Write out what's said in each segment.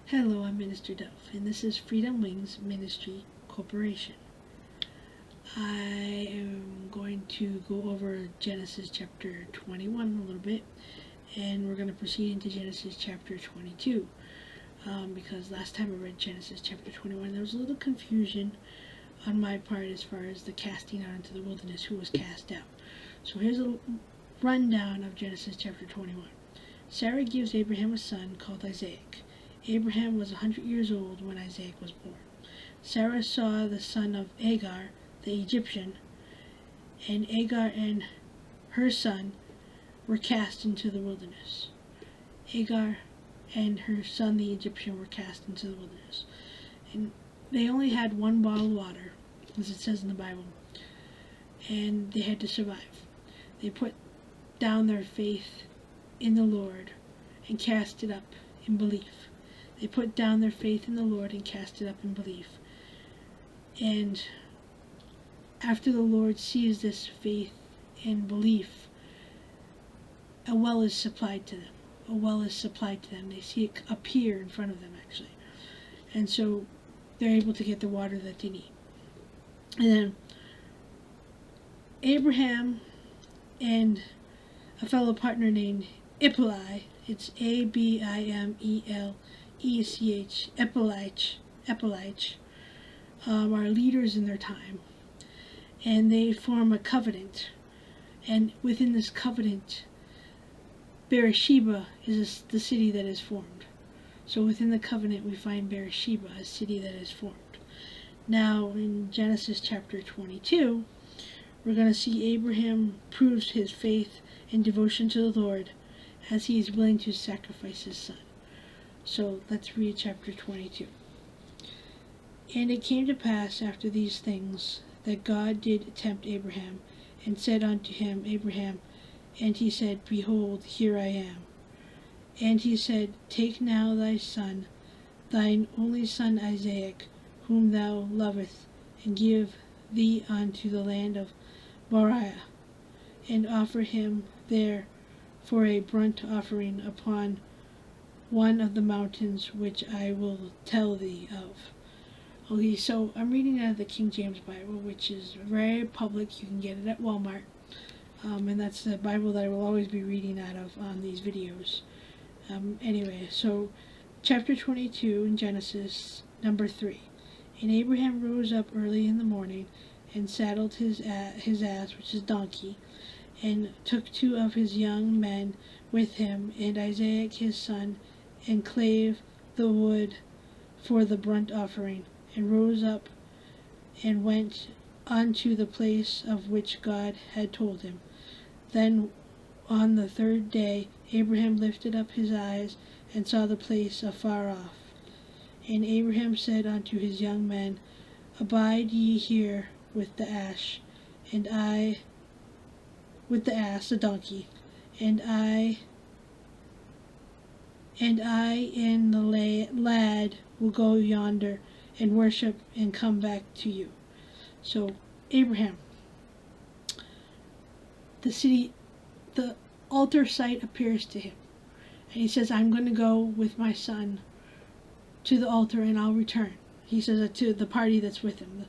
Hello, I'm Minister Dove, and this is Freedom Wings Ministry Corporation. I am going to go over Genesis chapter 21 a little bit, and we're going to proceed into Genesis chapter 22, because last time I read Genesis chapter 21, there was a little confusion on my part as far as the casting out into the wilderness, who was cast out. So here's a rundown of Genesis chapter 21. Sarah gives Abraham a son called Isaac. Abraham was 100 years old when Isaac was born. Sarah saw the son of Agar, the Egyptian, and Agar and her son were cast into the wilderness. Agar and her son, the Egyptian, were cast into the wilderness. And they only had one bottle of water, as it says in the Bible, and they had to survive. They put down their faith in the Lord and cast it up in belief. They put down their faith in the Lord and cast it up in belief. And after the Lord sees this faith and belief, a well is supplied to them. A well is supplied to them. They see it appear in front of them, actually. And so they're able to get the water that they need. And then Abraham and a fellow partner named Epilai, it's Abimelech, Epilach, are leaders in their time, and they form a covenant, and within this covenant, Beersheba is the city that is formed. So within the covenant we find Beersheba, a city that is formed. Now in Genesis chapter 22, we're going to see Abraham proves his faith and devotion to the Lord as he is willing to sacrifice his son. So let's read chapter 22. And it came to pass after these things that God did tempt Abraham, and said unto him, Abraham, and he said, Behold, here I am. And he said, Take now thy son, thine only son Isaac, whom thou lovest, and give thee unto the land of Moriah, and offer him there for a burnt offering upon one of the mountains which I will tell thee of. Okay, so I'm reading out of the King James Bible, which is very public. You can get it at Walmart. And that's the Bible that I will always be reading out of on these videos. Anyway, so chapter 22 in Genesis, number 3. And Abraham rose up early in the morning, and saddled his ass, which is donkey, and took 2 of his young men with him, and Isaac his son, and clave the wood for the burnt offering, and rose up and went unto the place of which God had told him. Then on the 3rd day Abraham lifted up his eyes, and saw the place afar off. And Abraham said unto his young men, Abide ye here with the ass, and I with the ass, the donkey, and I and the lad will go yonder and worship and come back to you. So Abraham, the altar site appears to him, and he says, I'm going to go with my son to the altar and I'll return. He says to the party that's with him.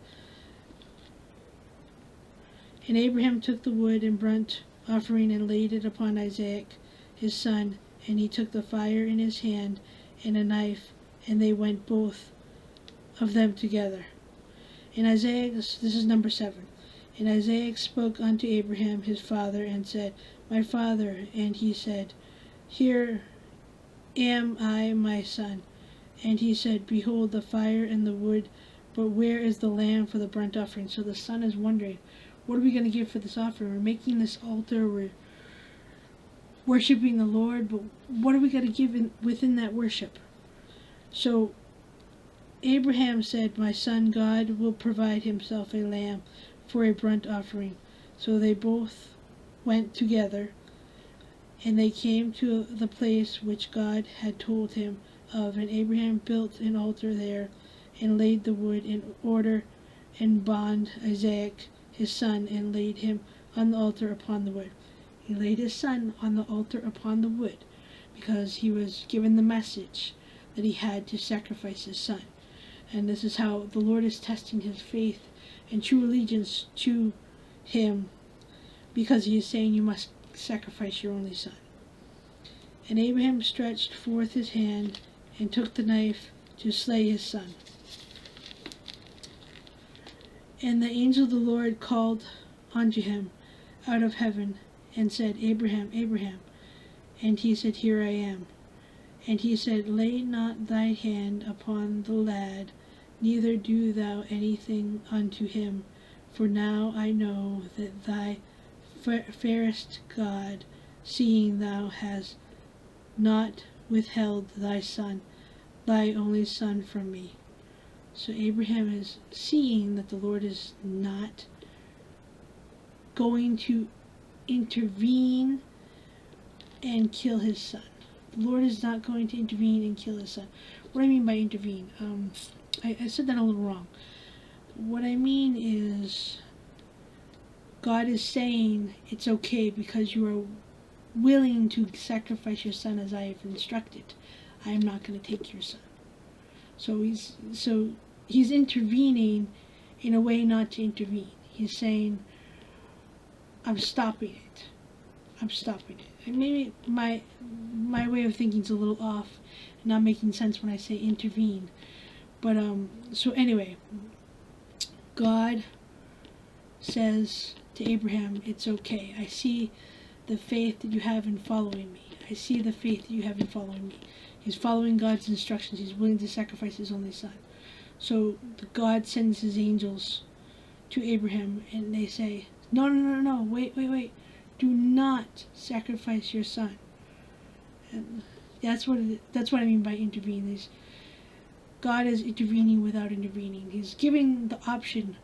And Abraham took the wood and burnt offering and laid it upon Isaac his son, and he took the fire in his hand and a knife, and they went both of them together. And Isaac, this is number 7. And Isaac spoke unto Abraham his father, and said, My father. And he said, Here am I, my son. And he said, Behold the fire and the wood, but where is the lamb for the burnt offering? So the son is wondering, what are we going to give for this offering? We're making this altar, we're worshiping the Lord, but what are we going to give within that worship? So Abraham said, My son, God will provide himself a lamb for a burnt offering. So they both went together, and they came to the place which God had told him of. And Abraham built an altar there, and laid the wood in order, and bound Isaac his son, and laid him on the altar upon the wood. He laid his son on the altar upon the wood, because he was given the message that he had to sacrifice his son. And this is how the Lord is testing his faith and true allegiance to him, because he is saying you must sacrifice your only son. And Abraham stretched forth his hand and took the knife to slay his son. And the angel of the Lord called unto him out of heaven and said, Abraham, Abraham. And he said, Here I am. And he said, Lay not thy hand upon the lad, neither do thou anything unto him, for now I know that thou fearest God, seeing thou hast not withheld thy son, thy only son, from me. So Abraham is seeing that the Lord is not going to intervene and kill his son. The Lord is not going to intervene and kill his son. What I mean by intervene, I said that a little wrong. What I mean is, God is saying it's okay because you are willing to sacrifice your son as I have instructed. I am not going to take your son. So he's intervening in a way not to intervene. He's saying, I'm stopping it. I'm stopping it. And maybe my way of thinking is a little off, not making sense when I say intervene. But so anyway, God says to Abraham, it's okay. I see the faith that you have in following me. I see the faith that you have in following me. He's following God's instructions. He's willing to sacrifice his only son. So God sends his angels to Abraham, and they say, No, wait. Do not sacrifice your son. And that's what I mean by intervene. God is intervening without intervening. He's giving the option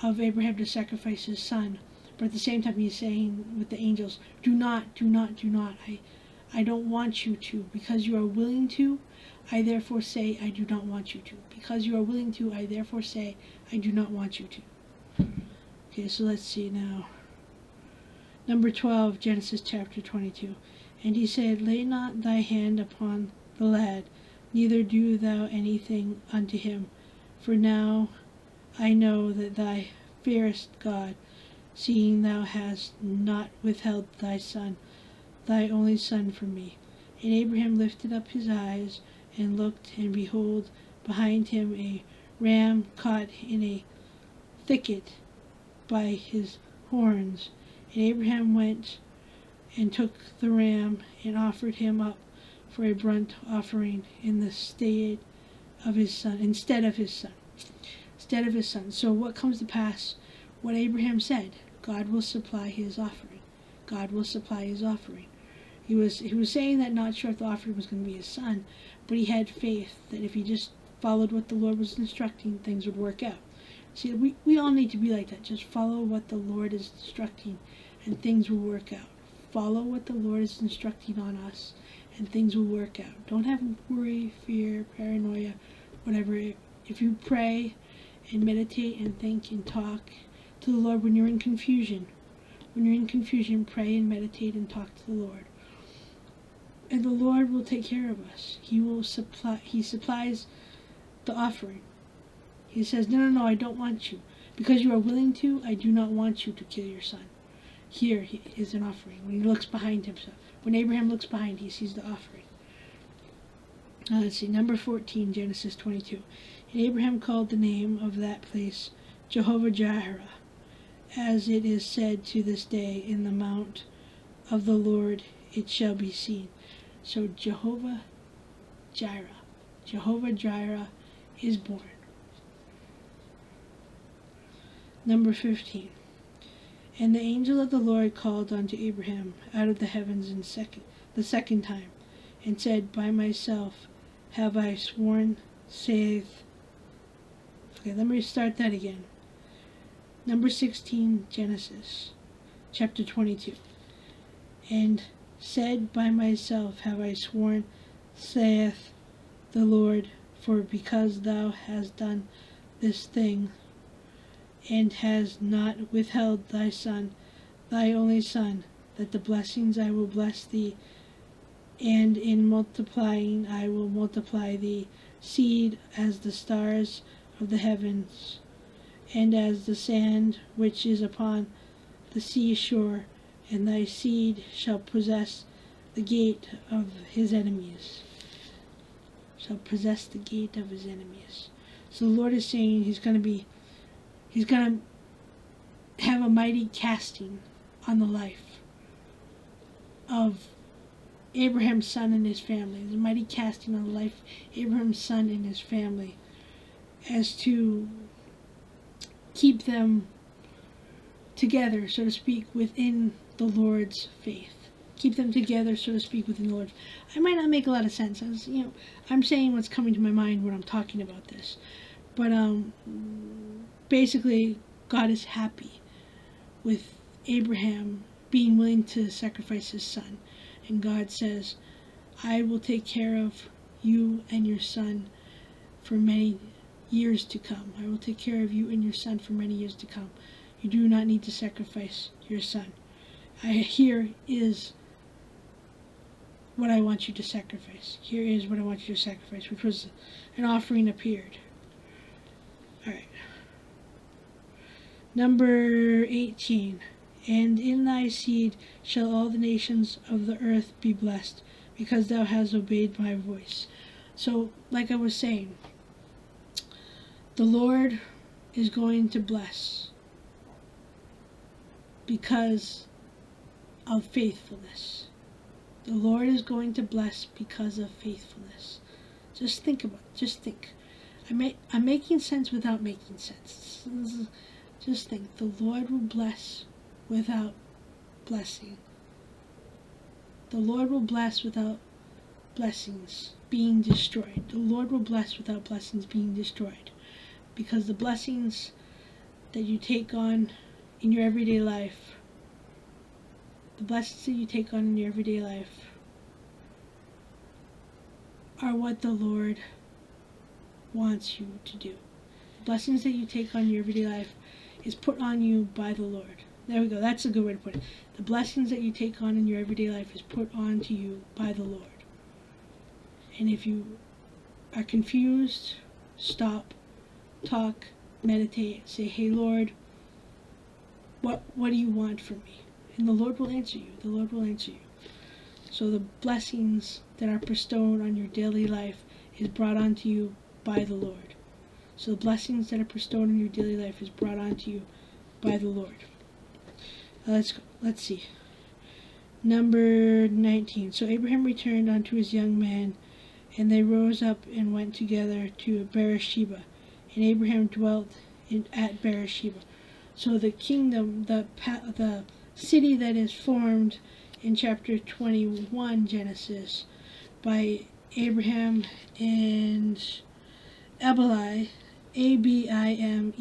of Abraham to sacrifice his son, but at the same time he's saying with the angels, do not. I don't want you to. Because you are willing to, I therefore say I do not want you to. Because you are willing to, I therefore say I do not want you to. Okay, so let's see now. Number 12, Genesis chapter 22. And he said, Lay not thy hand upon the lad, neither do thou anything unto him. For now I know that thou fearest God, seeing thou hast not withheld thy son, thy only son, from me. And Abraham lifted up his eyes and looked, and behold, behind him a ram caught in a thicket by his horns. And Abraham went and took the ram and offered him up for a burnt offering in the stead of his son. So what comes to pass? What Abraham said, God will supply his offering. God will supply his offering. He was saying that, not sure if the offering was going to be his son, but he had faith that if he just followed what the Lord was instructing, things would work out. See, we all need to be like that. Just follow what the Lord is instructing, and things will work out. Follow what the Lord is instructing on us, and things will work out. Don't have worry, fear, paranoia, whatever. If you pray and meditate and think and talk to the Lord when you're in confusion, pray and meditate and talk to the Lord. And the Lord will take care of us. He supplies the offering. He says, No, I don't want you. Because you are willing to, I do not want you to kill your son. Here is an offering. When he looks behind himself, when Abraham looks behind, he sees the offering. Let's see, number 14, Genesis 22. And Abraham called the name of that place Jehovah-Jireh, as it is said to this day, in the mount of the Lord it shall be seen. So Jehovah-Jireh is born. Number 15. And the angel of the Lord called unto Abraham out of the heavens the second time, and said, By myself have I sworn, saith... Okay, let me start that again. Number 16, Genesis, chapter 22. And said, By myself have I sworn, saith the Lord, for because thou hast done this thing, and hast not withheld thy son, thy only son, that the blessings I will bless thee and in multiplying I will multiply thee, seed as the stars of the heavens, and as the sand which is upon the seashore, and thy seed shall possess the gate of his enemies. Shall possess the gate of his enemies. So the Lord is saying he's going to have a mighty casting on the life of Abraham's son and his family. There's a mighty casting on the life of Abraham's son and his family, as to keep them together, so to speak, within the Lord's faith. Keep them together, so to speak, within the Lord. I might not make a lot of sense. I'm saying what's coming to my mind when I'm talking about this. But basically, God is happy with Abraham being willing to sacrifice his son. And God says, I will take care of you and your son for many years to come. I will take care of you and your son for many years to come. You do not need to sacrifice your son. Here is what I want you to sacrifice. Here is what I want you to sacrifice, which was an offering appeared. Alright. Number 18. And in thy seed shall all the nations of the earth be blessed, because thou hast obeyed my voice. So, like I was saying, the Lord is going to bless because of faithfulness. The Lord is going to bless because of faithfulness. Just think about it. Just think. I'm making sense without making sense. Just think. The Lord will bless without blessing. The Lord will bless without blessings being destroyed. The Lord will bless without blessings being destroyed. Because the blessings that you take on in your everyday life, the blessings that you take on in your everyday life are what the Lord wants you to do. The blessings that you take on in your everyday life is put on you by the Lord. There we go. That's a good way to put it. The blessings that you take on in your everyday life is put on to you by the Lord. And if you are confused, stop, talk, meditate, say, hey Lord, what do you want from me? And the Lord will answer you. The Lord will answer you. So the blessings that are bestowed on your daily life is brought onto you by the Lord. So the blessings that are bestowed on your daily life is brought onto you by the Lord. Let's see. Number 19. So Abraham returned unto his young man, and they rose up and went together to Beersheba. And Abraham dwelt at Beersheba. So the kingdom, the city that is formed in chapter 21 Genesis by Abraham and Abimelech, Abimelech,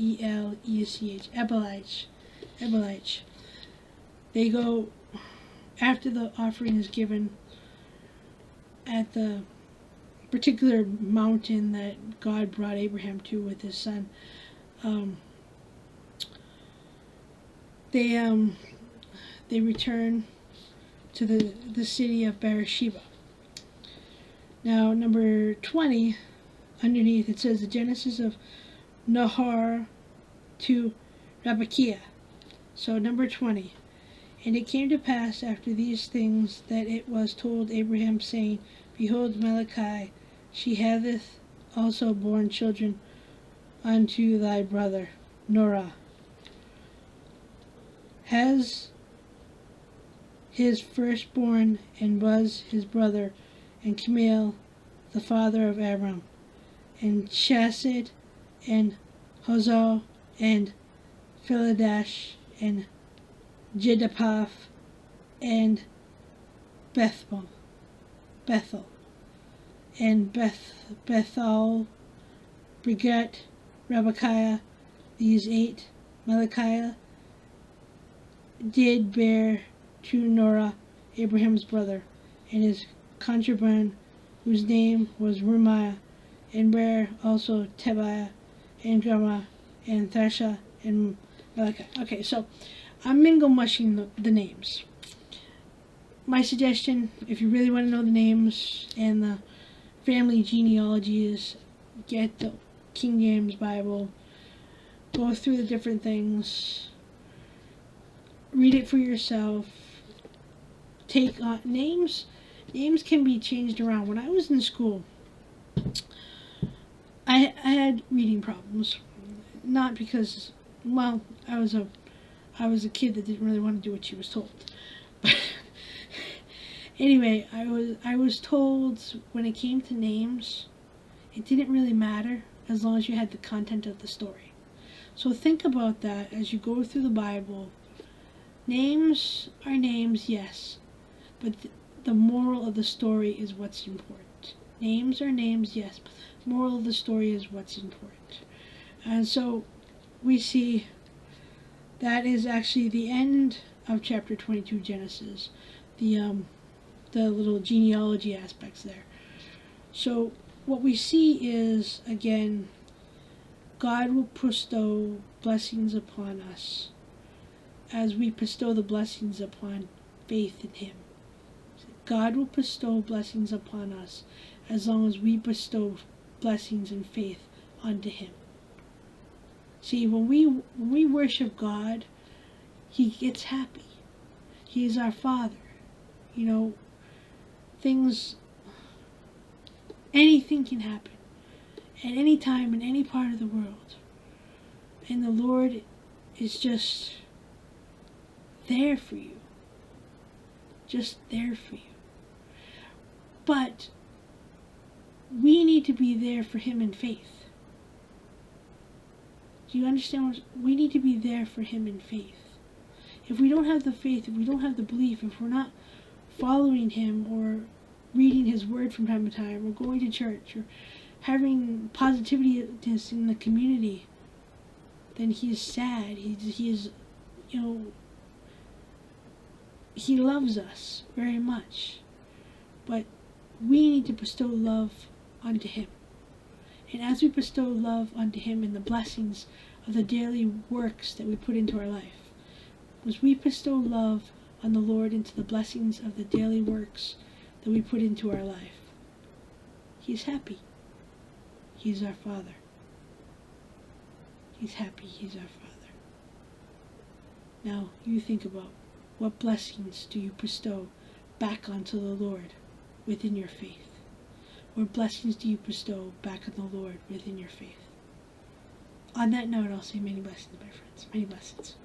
Abimelech. They go, after the offering is given at the particular mountain that God brought Abraham to with his son, they return to the city of Beersheba. Now, number 20, underneath it says the genesis of Nahor to Rabbakiah. So number 20. And it came to pass after these things that it was told Abraham, saying, Behold, Malachi, she hath also borne children unto thy brother Norah. Has his firstborn, and was his brother, and Chemiel, the father of Abram, and Chesed, and Hosah, and Philadash, and Jedapath, and Bethel, and Bethel begat Rabbakiah. These 8 Malachi did bear to Norah, Abraham's brother, and his concubine, whose name was Rumiah, and bare also Tebiah, and Gama, and Thasha, and Malachi. Okay, so I'm mingle mushing the names. my suggestion, if you really want to know the names and the family genealogies, get the King James Bible, go through the different things, read it for yourself, take names. Names can be changed around. When I was in school, I had reading problems. Not because, well, I was a kid that didn't really want to do what she was told. But anyway, I was told when it came to names, it didn't really matter as long as you had the content of the story. So think about that as you go through the Bible. Names are names, yes, but the moral of the story is what's important. Names are names, yes, but the moral of the story is what's important. And so we see that is actually the end of chapter 22 Genesis, the little genealogy aspects there. So what we see is, again, God will bestow blessings upon us as we bestow the blessings upon faith in Him. God will bestow blessings upon us as long as we bestow blessings and faith unto Him. See, when we worship God, He gets happy. He is our Father. You know, anything can happen at any time in any part of the world. And the Lord is just there for you. Just there for you. But we need to be there for Him in faith. Do you understand? We need to be there for Him in faith. If we don't have the faith, if we don't have the belief, if we're not following Him or reading His Word from time to time, or going to church, or having positivity in the community, then He is sad. He is, He loves us very much. But we need to bestow love unto Him. And as we bestow love unto Him in the blessings of the daily works that we put into our life, as we bestow love on the Lord into the blessings of the daily works that we put into our life, He's happy. He's our Father. He's happy. He's our Father. Now, you think about what blessings do you bestow back onto the Lord within your faith? What blessings do you bestow back on the Lord within your faith? On that note, I'll say many blessings, my friends. Many blessings.